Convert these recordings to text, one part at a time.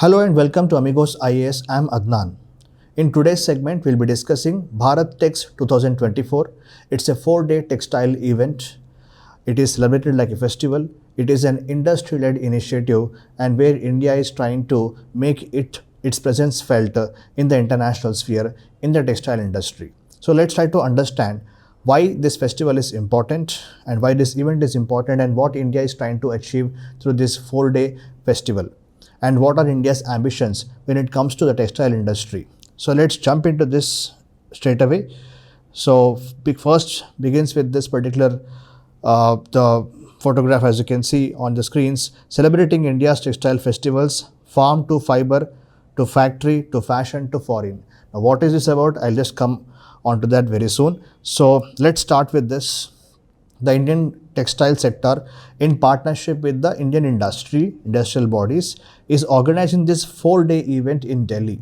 Hello and welcome to Amigos IAS. I'm Adnan. In today's segment, we'll be discussing BHARAT TEX 2024. It's a 4-day textile event. It is celebrated like a festival. It is an industry-led initiative and where India is trying to make its presence felt in the international sphere in the textile industry. So let's try to understand why this festival is important and why this event is important and what India is trying to achieve through this 4-day festival. And what are India's ambitions when it comes to the textile industry. So let's jump into this straight away. So first begins with this particular the photograph, as you can see on the screens, celebrating India's textile festivals, farm to fiber to factory to fashion to foreign. Now what is this about? I'll just come onto that very soon. So let's start with this. The Indian textile sector, in partnership with the Indian industrial bodies, is organizing this 4-day event in Delhi.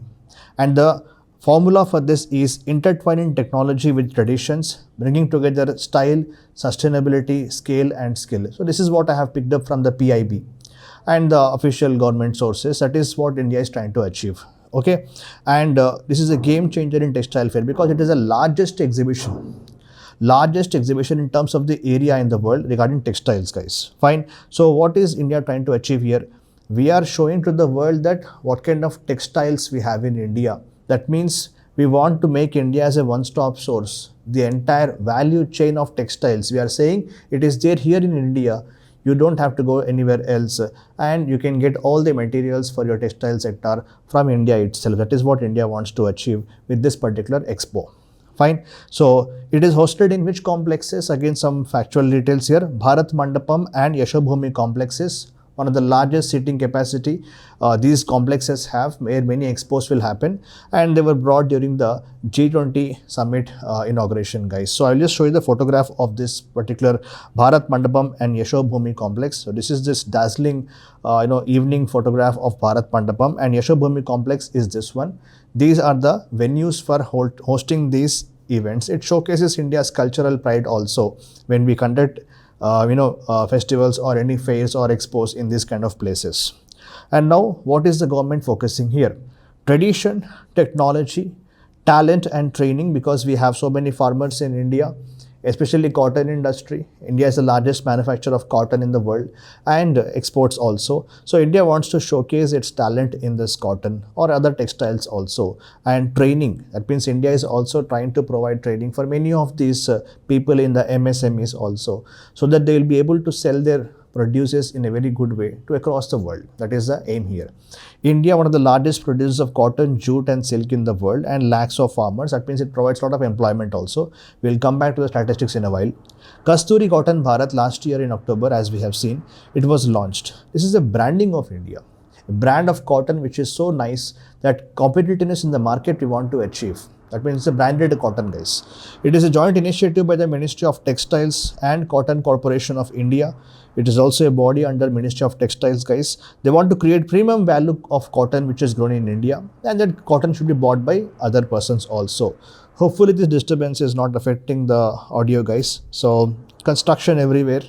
And the formula for this is intertwining technology with traditions, bringing together style, sustainability, scale and skill. So this is what I have picked up from the PIB and the official government sources. That is what India is trying to achieve. Okay, and this is a game changer in textile fair because it is the largest exhibition in terms of the area in the world regarding textiles, guys. Fine. So what is India trying to achieve here? We are showing to the world that what kind of textiles we have in India. That means we want to make India as a one-stop source. The entire value chain of textiles, we are saying it is there here in India. You don't have to go anywhere else and you can get all the materials for your textile sector from India itself. That is what India wants to achieve with this particular expo. Fine. So it is hosted in which complexes? Again, some factual details here. Bharat Mandapam and Yashobhumi complexes, one of the largest seating capacity these complexes have, where many expos will happen, and they were brought during the G20 summit inauguration, guys. So I'll just show you the photograph of this particular Bharat Mandapam and Yashobhumi complex. So this is this dazzling evening photograph of Bharat Mandapam, and Yashobhumi complex is this one. These are the venues for hosting these events. It showcases India's cultural pride also when we conduct festivals or any fairs or expos in these kind of places. And now what is the government focusing here? Tradition, technology, talent and training, because we have so many farmers in India, especially cotton industry. India is the largest manufacturer of cotton in the world and exports also. So India wants to showcase its talent in this cotton or other textiles also. And training, that means India is also trying to provide training for many of these people in the MSMEs also, so that they will be able to sell their produces in a very good way to across the world. That is the aim here. India, one of the largest producers of cotton, jute and silk in the world, and lakhs of farmers. That means it provides a lot of employment also. We'll come back to the statistics in a while. Kasturi Cotton Bharat last year in October, as we have seen, it was launched. This is a branding of India, a brand of cotton which is so nice that competitiveness in the market we want to achieve. That means it's a branded cotton, guys. It is a joint initiative by the Ministry of Textiles and Cotton Corporation of India. It is also a body under Ministry of Textiles, guys. They want to create premium value of cotton which is grown in India, and that cotton should be bought by other persons also. Hopefully this disturbance is not affecting the audio, guys. So construction everywhere.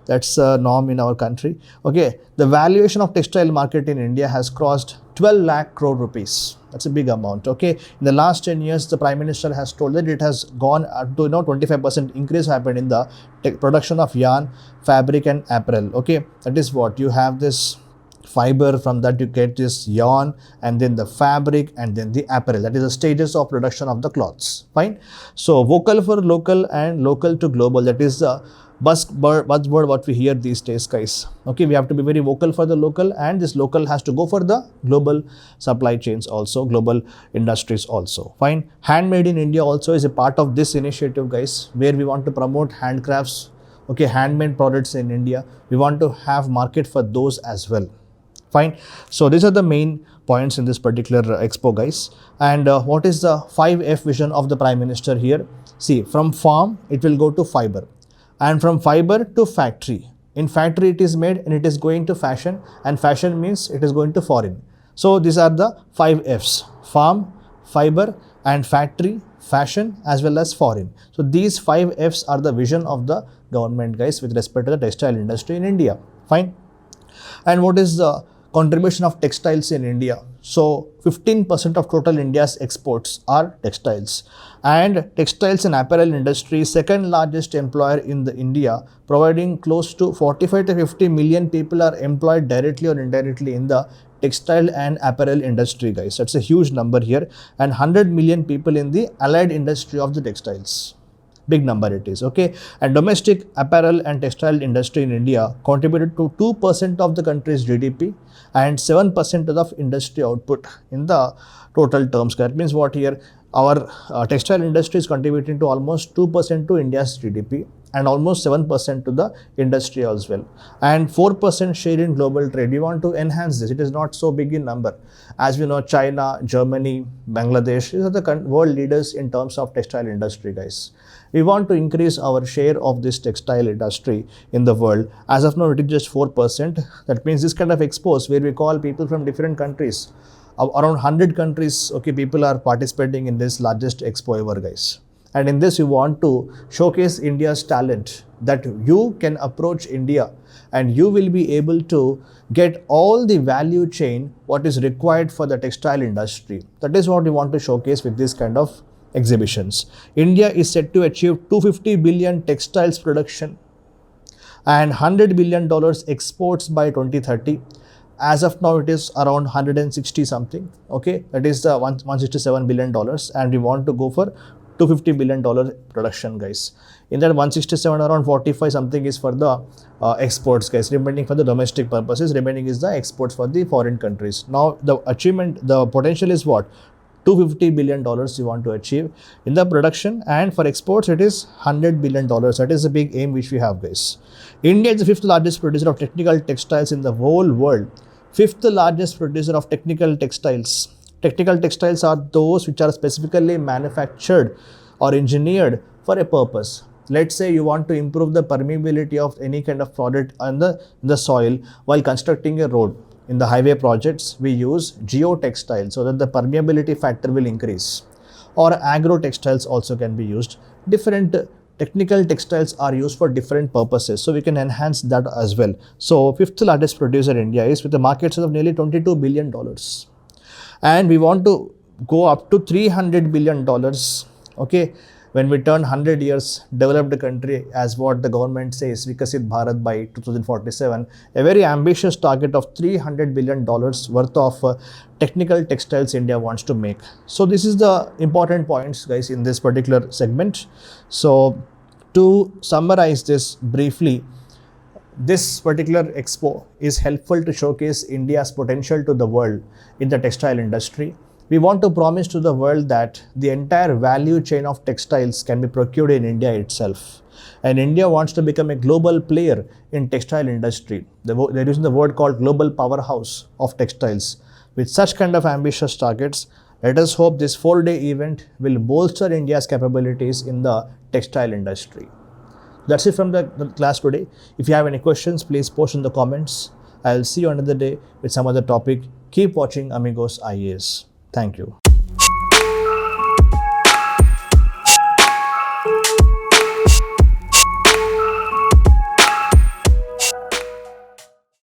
That's a norm in our country. Okay, the valuation of textile market in India has crossed 12 lakh crore rupees. That's a big amount. Okay, in the last 10 years, the Prime Minister has told that it has gone up to 25% increase happened in the production of yarn, fabric and apparel. Okay, that is what you have this fiber, from that you get this yarn and then the fabric and then the apparel. That is the stages of production of the cloths. Fine. So vocal for local and local to global. That is the buzzword what we hear these days, guys. Okay, we have to be very vocal for the local, and this local has to go for the global supply chains also, global industries also. Fine. Handmade in India also is a part of this initiative, guys, where we want to promote handcrafts, okay, handmade products in India. We want to have market for those as well. Fine. So these are the main points in this particular expo, guys. And what is the 5F vision of the Prime Minister here? See, from farm it will go to fiber, and from fiber to factory. In factory it is made and it is going to fashion, and fashion means it is going to foreign. So these are the 5 Fs: farm, fiber and factory, fashion as well as foreign. So these 5 Fs are the vision of the government, guys, with respect to the textile industry in India. Fine. And what is the contribution of textiles in India. So 15% of total India's exports are textiles. And textiles and apparel industry, second largest employer in the India, providing close to 45 to 50 million people are employed directly or indirectly in the textile and apparel industry, guys. That's a huge number here. And 100 million people in the allied industry of the textiles. Big number it is, okay. And domestic apparel and textile industry in India contributed to 2% of the country's GDP and 7% of industry output in the total terms. That means what here? Our textile industry is contributing to almost 2% to India's GDP and almost 7% to the industry as well. And 4% share in global trade. We want to enhance this. It is not so big in number. As we know, China, Germany, Bangladesh, these are the world leaders in terms of textile industry, guys. We want to increase our share of this textile industry in the world. As of now, it is just 4%. That means this kind of expos where we call people from different countries, around 100 countries, okay, people are participating in this largest expo ever, guys. And in this, we want to showcase India's talent, that you can approach India and you will be able to get all the value chain what is required for the textile industry. That is what we want to showcase with this kind of exhibitions. India is set to achieve 250 billion textiles production and $100 billion exports by 2030. As of now, it is around 160 something, okay, that is the $167 billion, and we want to go for $250 billion production, guys. In that 167, around 45 something is for the exports, guys. Remaining for the domestic purposes, remaining is the exports for the foreign countries. Now the achievement, the potential is what? $250 billion you want to achieve in the production, and for exports it is $100 billion. That is a big aim which we have, guys. India is the 5th largest producer of technical textiles in the whole world. 5th largest producer of technical textiles. Technical textiles are those which are specifically manufactured or engineered for a purpose. Let's say you want to improve the permeability of any kind of product on the soil while constructing a road. In the highway projects, we use geotextiles so that the permeability factor will increase. Or agro-textiles also can be used. Different technical textiles are used for different purposes, so we can enhance that as well. So 5th largest producer India is with a market size of nearly $22 billion. And we want to go up to $300 billion, okay, when we turn 100 years developed country, as what the government says, Vikasit Bharat by 2047, a very ambitious target of $300 billion worth of technical textiles India wants to make. So this is the important points, guys, in this particular segment. So to summarize this briefly, this particular expo is helpful to showcase India's potential to the world in the textile industry. We want to promise to the world that the entire value chain of textiles can be procured in India itself. And India wants to become a global player in textile industry. They're using the word called global powerhouse of textiles. With such kind of ambitious targets, let us hope this 4-day event will bolster India's capabilities in the textile industry. That's it from the class today. If you have any questions, please post in the comments. I'll see you another day with some other topic. Keep watching Amigos IAS. Thank you.